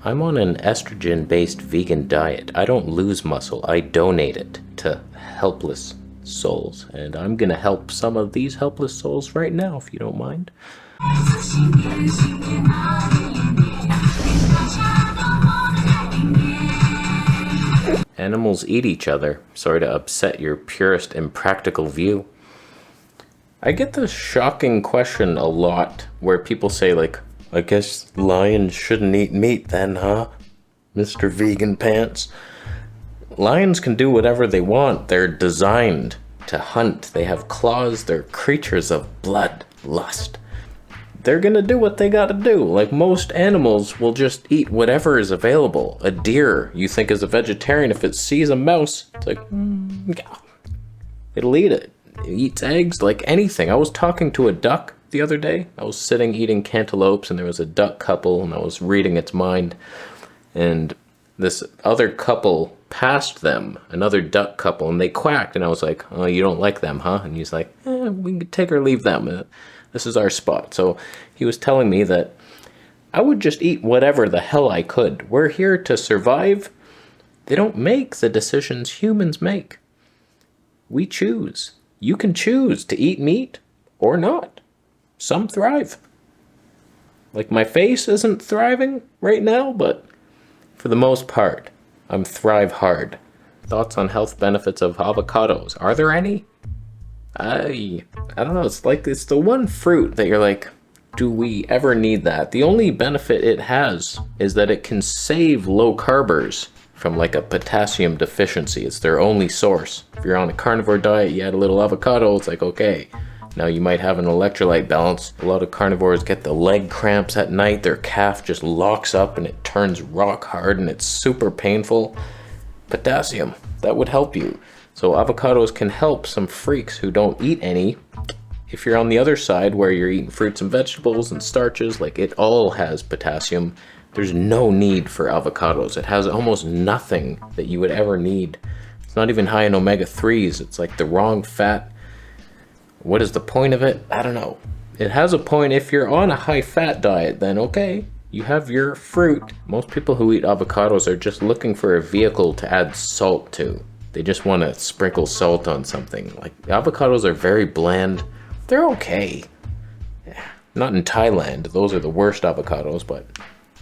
I'm on an estrogen-based vegan diet. I don't lose muscle, I donate it to helpless souls. And I'm gonna help some of these helpless souls right now, if you don't mind. Animals eat each other. Sorry to upset your purest impractical view. I get this shocking question a lot where people say like, I guess lions shouldn't eat meat then, huh? Mr. Vegan Pants. Lions can do whatever they want. They're designed to hunt. They have claws. They're creatures of blood, lust. They're gonna do what they gotta do. Like most animals will just eat whatever is available. A deer, you think is a vegetarian, if it sees a mouse, it's like, yeah. It'll eat it. It eats eggs like anything. I was talking to a duck the other day. I was sitting eating cantaloupes and there was a duck couple and I was reading its mind. And this other couple passed them, another duck couple, and they quacked. And I was like, oh, you don't like them, huh? And he's like, we can take or leave them. This is our spot. So he was telling me that I would just eat whatever the hell I could. We're here to survive. They don't make the decisions humans make. We choose. You can choose to eat meat or not. Some thrive. Like my face isn't thriving right now, but for the most part, I'm thrive hard. Thoughts on health benefits of avocados? Are there any? I don't know. It's like it's the one fruit that you're like, do we ever need that? The only benefit it has is that it can save low carbers from like a potassium deficiency. It's their only source. If you're on a carnivore diet, you add a little avocado, it's like, okay. Now you might have an electrolyte balance. A lot of carnivores get the leg cramps at night. Their calf just locks up and it turns rock hard and it's super painful. Potassium, that would help you. So avocados can help some freaks who don't eat any. If you're on the other side where you're eating fruits and vegetables and starches, like it all has potassium, there's no need for avocados. It has almost nothing that you would ever need. It's not even high in omega-3s. It's like the wrong fat. What is the point of it? I don't know. It has a point if you're on a high-fat diet, then okay, you have your fruit. Most people who eat avocados are just looking for a vehicle to add salt to. They just want to sprinkle salt on something. Like avocados are very bland. They're okay. Yeah. Not in Thailand. Those are the worst avocados, but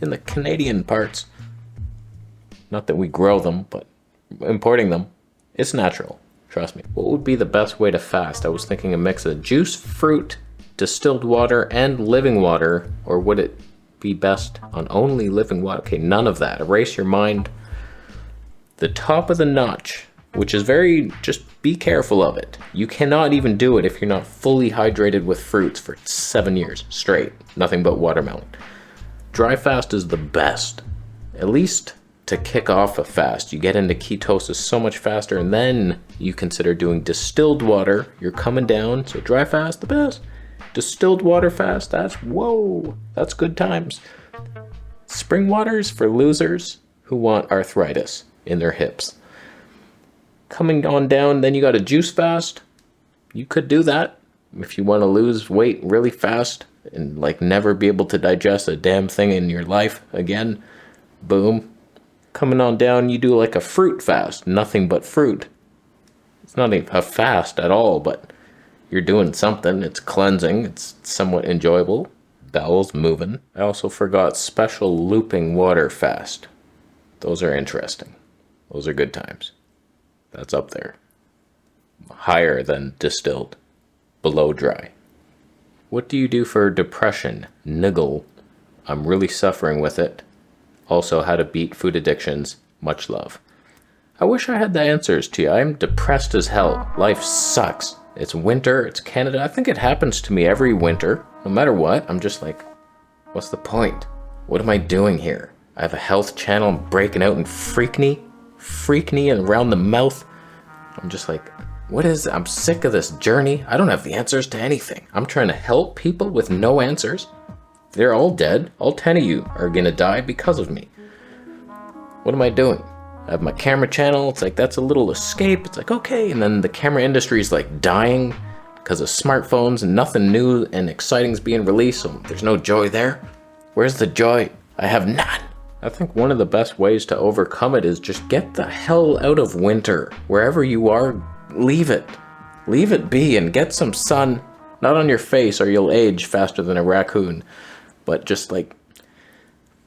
in the Canadian parts, not that we grow them, but importing them, it's natural. Trust me. What would be the best way to fast? I was thinking a mix of juice, fruit, distilled water, and living water. Or would it be best on only living water? Okay, none of that. Erase your mind. The top of the notch, which is very, just be careful of it. You cannot even do it if you're not fully hydrated with fruits for 7 years straight. Nothing but watermelon. Dry fast is the best. At least to kick off a fast. You get into ketosis so much faster, and then you consider doing distilled water. You're coming down, so dry fast, the best. Distilled water fast, that's whoa, that's good times. Spring waters for losers who want arthritis in their hips. Coming on down, then you got a juice fast. You could do that if you want to lose weight really fast and like never be able to digest a damn thing in your life again. Boom. Coming on down, you do like a fruit fast, nothing but fruit. It's not even a fast at all, but you're doing something. It's cleansing. It's somewhat enjoyable. Bowels moving. I also forgot special looping water fast. Those are interesting. Those are good times. That's up there. Higher than distilled. Below dry. What do you do for depression? Niggle. I'm really suffering with it. Also, how to beat food addictions. Much love. I wish I had the answers to you. I'm depressed as hell. Life sucks. It's winter. It's Canada. I think it happens to me every winter. No matter what, I'm just like, what's the point? What am I doing here? I have a health channel. I'm breaking out in freakney and around the mouth. I'm just like, what is it? I'm sick of this journey. I don't have the answers to anything. I'm trying to help people with no answers. They're all dead. All 10 of you are gonna die because of me. What am I doing? I have my camera channel. It's like, that's a little escape. It's like, okay. And then the camera industry is like dying because of smartphones and nothing new and exciting is being released. So there's no joy there. Where's the joy? I have none. I think one of the best ways to overcome it is just get the hell out of winter. Wherever you are, leave it. Leave it be and get some sun. Not on your face or you'll age faster than a raccoon. But just like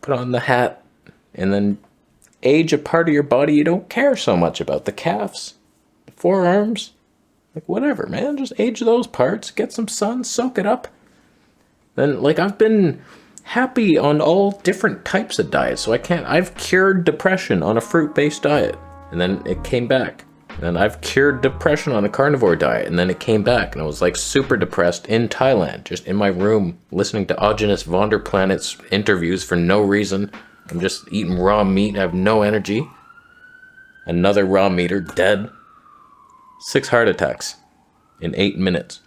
put on the hat and then age a part of your body you don't care so much about. The calves, the forearms, like whatever, man. Just age those parts, get some sun, soak it up. Then like I've been happy on all different types of diets, so I've cured depression on a fruit-based diet, and then it came back. And I've cured depression on a carnivore diet, and then it came back, and I was like super depressed in Thailand, just in my room, listening to Augenus Vonderplanet's interviews for no reason. I'm just eating raw meat, I have no energy. Another raw meater, dead. 6 heart attacks in 8 minutes.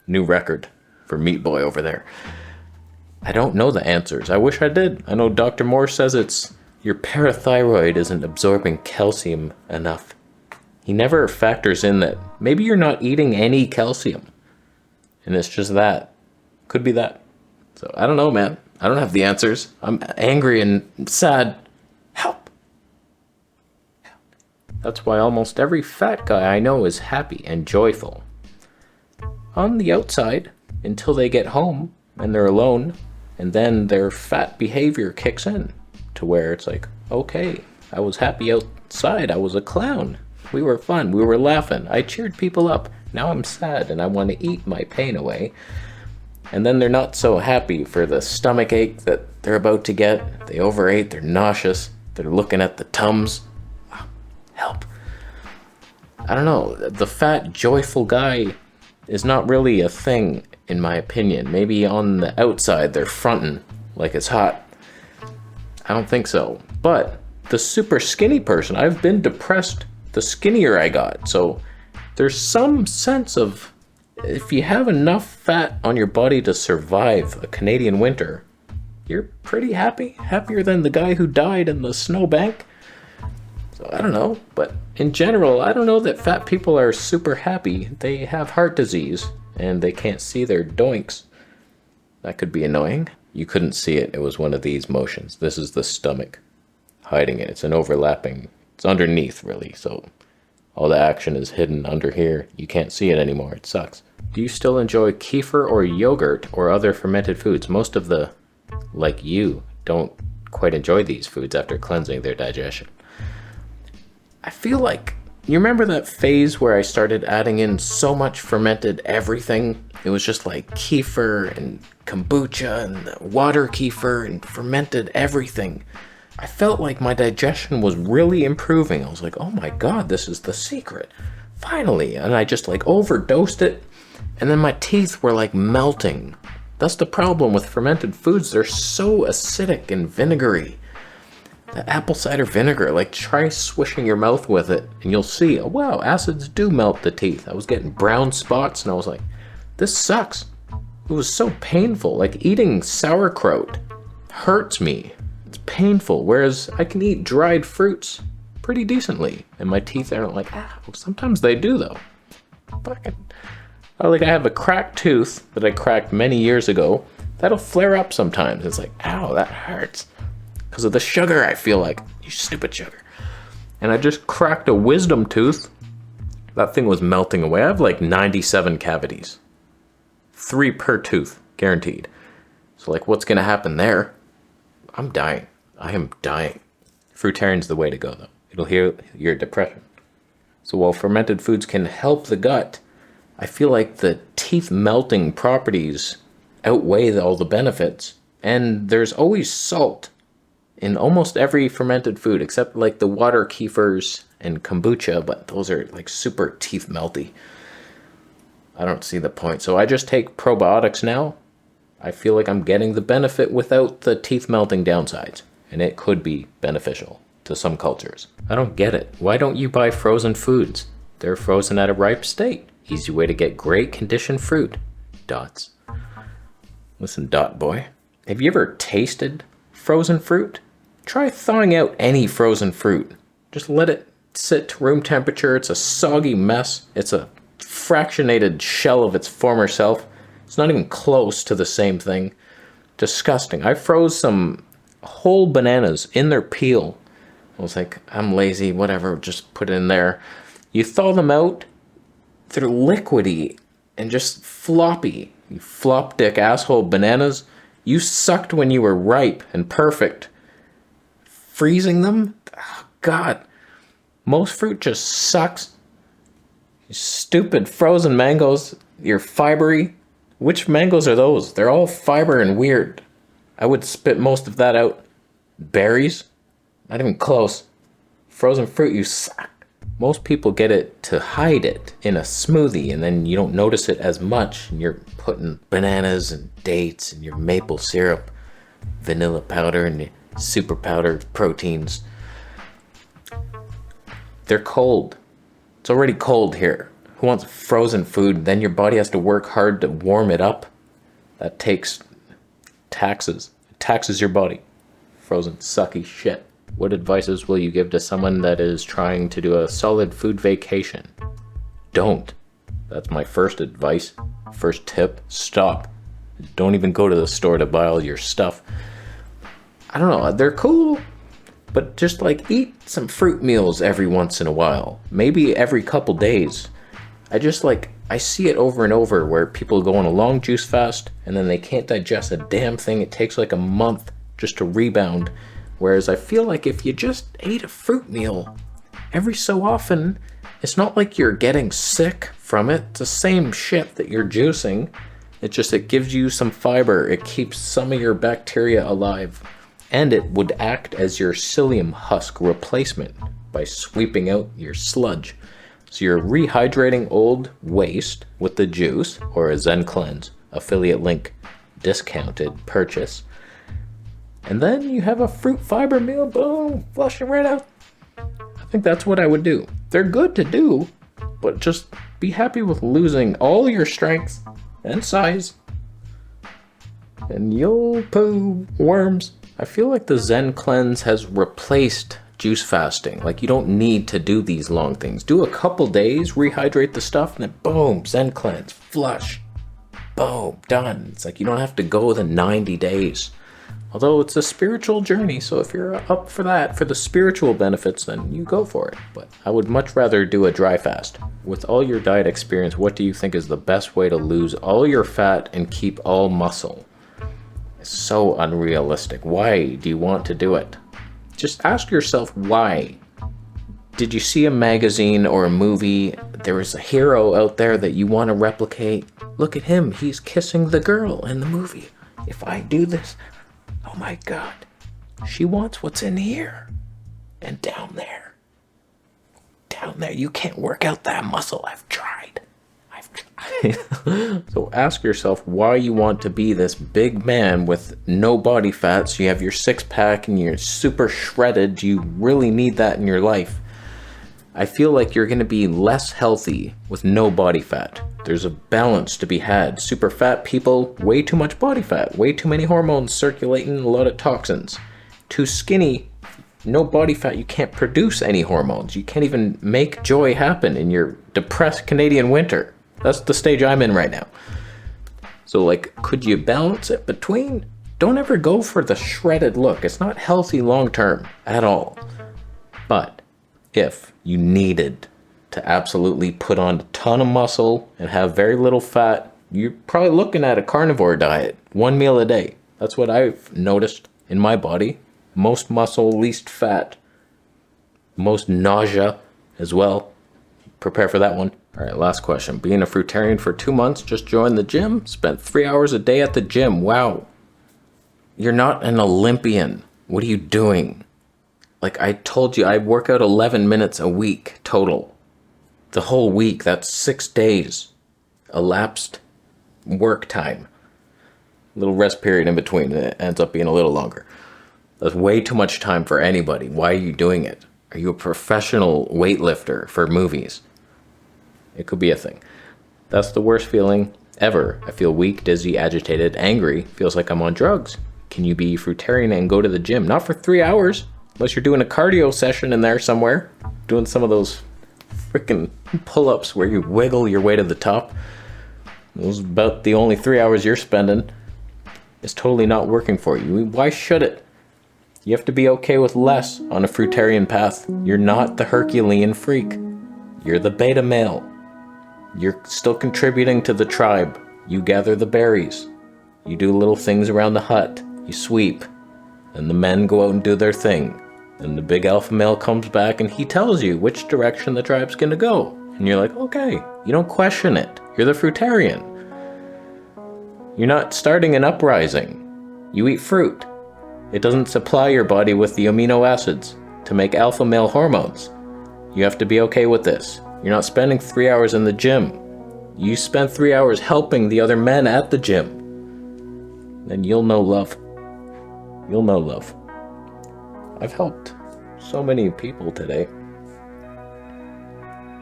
New record for Meat Boy over there. I don't know the answers. I wish I did. I know Dr. Moore says it's your parathyroid isn't absorbing calcium enough. He never factors in that maybe you're not eating any calcium. And it's just that. Could be that. So I don't know, man. I don't have the answers. I'm angry and sad. Help. That's why almost every fat guy I know is happy and joyful. On the outside, until they get home and they're alone, and then their fat behavior kicks in to where it's like, okay, I was happy outside. I was a clown. We were fun. We were laughing. I cheered people up. Now I'm sad and I want to eat my pain away. And then they're not so happy for the stomach ache that they're about to get. They overate. They're nauseous. They're looking at the Tums. Help. I don't know. The fat, joyful guy is not really a thing, in my opinion. Maybe on the outside they're fronting like it's hot. I don't think so. But the super skinny person, I've been depressed the skinnier I got. So there's some sense of if you have enough fat on your body to survive a Canadian winter, you're pretty happy. Happier than the guy who died in the snowbank. So I don't know. But in general, I don't know that fat people are super happy. They have heart disease and they can't see their doinks. That could be annoying. You couldn't see it. It was one of these motions. This is the stomach hiding it. It's an overlapping. It's underneath, really. So all the action is hidden under here. You can't see it anymore. It sucks. Do you still enjoy kefir or yogurt or other fermented foods? Most of the, like you, don't quite enjoy these foods after cleansing their digestion. I feel like, you remember that phase where I started adding in so much fermented everything? It was just like kefir and kombucha and water kefir and fermented everything. I felt like my digestion was really improving. I was like, oh my God, this is the secret. Finally. And I just like overdosed it. And then my teeth were like melting. That's the problem with fermented foods. They're so acidic and vinegary. The apple cider vinegar, like try swishing your mouth with it and you'll see, oh wow, acids do melt the teeth. I was getting brown spots and I was like, this sucks. It was so painful. Like eating sauerkraut hurts me. It's painful. Whereas I can eat dried fruits pretty decently. And my teeth aren't like, sometimes they do though. Fucking, like I have a cracked tooth that I cracked many years ago. That'll flare up sometimes. It's like, ow, that hurts. Because of the sugar, I feel like. You stupid sugar. And I just cracked a wisdom tooth. That thing was melting away. I have like 97 cavities. 3 per tooth, guaranteed. So like, what's going to happen there? I'm dying. I am dying. Fruitarian's the way to go, though. It'll heal your depression. So while fermented foods can help the gut, I feel like the teeth melting properties outweigh all the benefits. And there's always salt in almost every fermented food, except like the water kefirs and kombucha, but those are like super teeth melty. I don't see the point. So I just take probiotics now. I feel like I'm getting the benefit without the teeth melting downsides. And it could be beneficial to some cultures. I don't get it. Why don't you buy frozen foods? They're frozen at a ripe state. Easy way to get great conditioned fruit. Dots. Listen, Dot Boy. Have you ever tasted frozen fruit? Try thawing out any frozen fruit. Just let it sit to room temperature. It's a soggy mess. It's a fractionated shell of its former self. It's not even close to the same thing. Disgusting. I froze some whole bananas in their peel. I was like, I'm lazy, whatever, just put it in there. You thaw them out, they're liquidy and just floppy. You flop dick asshole bananas. You sucked when you were ripe and perfect. Freezing them? Oh, God. Most fruit just sucks. You stupid frozen mangoes. You're fibery. Which mangoes are those? They're all fiber and weird. I would spit most of that out. Berries? Not even close. Frozen fruit, you suck. Most people get it to hide it in a smoothie, and then you don't notice it as much. And you're putting bananas and dates and your maple syrup, vanilla powder, and your super powdered proteins. They're cold. It's already cold here. Who wants frozen food? Then your body has to work hard to warm it up. That takes taxes. It taxes your body. Frozen sucky shit. What advices will you give to someone that is trying to do a solid food vacation? Don't. That's my first advice. First tip, stop. Don't even go to the store to buy all your stuff. I don't know, they're cool, but just like eat some fruit meals every once in a while. Maybe every couple days. I see it over and over where people go on a long juice fast and then they can't digest a damn thing. It takes like a month just to rebound. Whereas I feel like if you just ate a fruit meal every so often, it's not like you're getting sick from it. It's the same shit that you're juicing. It gives you some fiber. It keeps some of your bacteria alive. And it would act as your psyllium husk replacement by sweeping out your sludge. So you're rehydrating old waste with the juice or a Zen Cleanse, affiliate link, discounted purchase. And then you have a fruit fiber meal, boom, flush it right out. I think that's what I would do. They're good to do, but just be happy with losing all your strength and size. And you'll poo worms. I feel like the Zen Cleanse has replaced juice fasting. Like, you don't need to do these long things. Do a couple days, rehydrate the stuff, and then boom, Zen Cleanse, flush, boom, done. It's like you don't have to go the 90 days. Although it's a spiritual journey, so if you're up for that, for the spiritual benefits, then you go for it. But I would much rather do a dry fast. With all your diet experience, what do you think is the best way to lose all your fat and keep all muscle? It's so unrealistic. Why do you want to do it? Just ask yourself why. Did you see a magazine or a movie? There is a hero out there that you want to replicate. Look at him, he's kissing the girl in the movie. If I do this, oh my God, she wants what's in here and down there. Down there, you can't work out that muscle. I've tried. So ask yourself why you want to be this big man with no body fat. So you have your six pack and you're super shredded. Do you really need that in your life? I feel like you're going to be less healthy with no body fat. There's a balance to be had. Super fat people, way too much body fat, way too many hormones circulating, a lot of toxins. Too skinny, no body fat, you can't produce any hormones. You can't even make joy happen in your depressed Canadian winter. That's the stage I'm in right now. So like, could you balance it between? Don't ever go for the shredded look. It's not healthy long term at all. But if you needed to absolutely put on a ton of muscle and have very little fat, you're probably looking at a carnivore diet, 1 meal a day. That's what I've noticed in my body. Most muscle, least fat, most nausea as well. Prepare for that one. All right, last question. Being a fruitarian for 2 months, just joined the gym, spent 3 hours a day at the gym. Wow. You're not an Olympian. What are you doing? Like I told you, I work out 11 minutes a week total. The whole week, that's 6 days. Elapsed work time. Little rest period in between, and it ends up being a little longer. That's way too much time for anybody. Why are you doing it? Are you a professional weightlifter for movies? It could be a thing. That's the worst feeling ever. I feel weak, dizzy, agitated, angry. Feels like I'm on drugs. Can you be fruitarian and go to the gym? Not for 3 hours. Unless you're doing a cardio session in there somewhere. Doing some of those freaking pull-ups where you wiggle your way to the top. Those are about the only 3 hours you're spending. It's totally not working for you. Why should it? You have to be okay with less on a fruitarian path. You're not the Herculean freak. You're the beta male. You're still contributing to the tribe. You gather the berries. You do little things around the hut. You sweep. And the men go out and do their thing. And the big alpha male comes back and he tells you which direction the tribe's gonna go. And you're like, okay. You don't question it. You're the fruitarian. You're not starting an uprising. You eat fruit. It doesn't supply your body with the amino acids to make alpha male hormones. You have to be okay with this. You're not spending 3 hours in the gym. You spend 3 hours helping the other men at the gym. Then you'll know love. You'll know love. I've helped so many people today.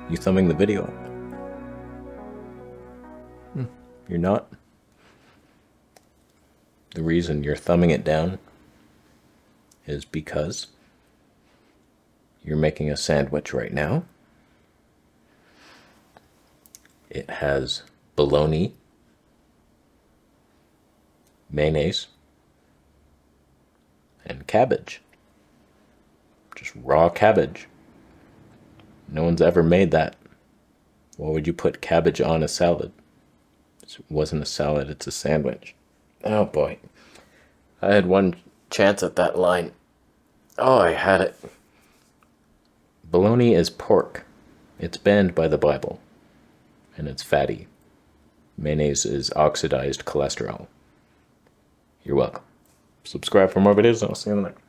You thumbing the video up? You're not? The reason you're thumbing it down is because you're making a sandwich right now. It has bologna, mayonnaise, and cabbage. Just raw cabbage. No one's ever made that. Why would you put cabbage on a salad? It wasn't a salad, it's a sandwich. Oh boy. I had one chance at that line. Oh, I had it. Bologna is pork. It's banned by the Bible. And it's fatty. Mayonnaise is oxidized cholesterol. You're welcome. Subscribe for more videos and I'll see you in the next.